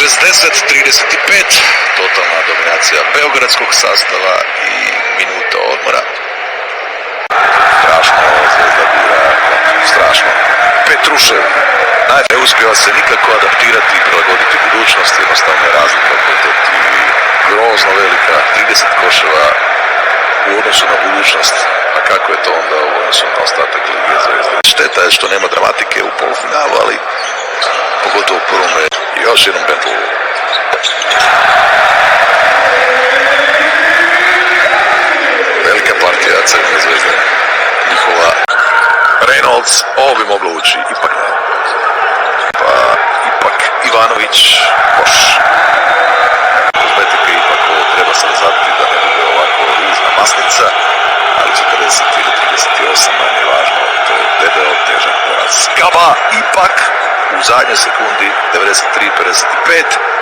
60-35, totalna dominacija beogradskog sastava i minuta odmora. Strašno Zvezda bira, strašno. Petrušev ne uspjeva se nikako adaptirati i prilagoditi budućnosti, jednostavno je razlika u kvaliteti grozno velika, 30 koševa u odnosu na budućnost, a kako je to onda u odnosu na ostatak Lige Zvezde. Šteta je što nema dramatike u polufinalu, ali pogotovo u prvome još jednom battle. Velika partija Crvene Zvezde. Njihova Reynolds, ovo bi moglo ući, ipak ne. Pa ipak Ivanović, koš. Kozmetika ipak ovo treba se razvati da ne bude ovako ružna masnica, ali 40-38 manje važno, to je debel težak poraz. Gaba ipak u zadnjoj sekundi 93-55.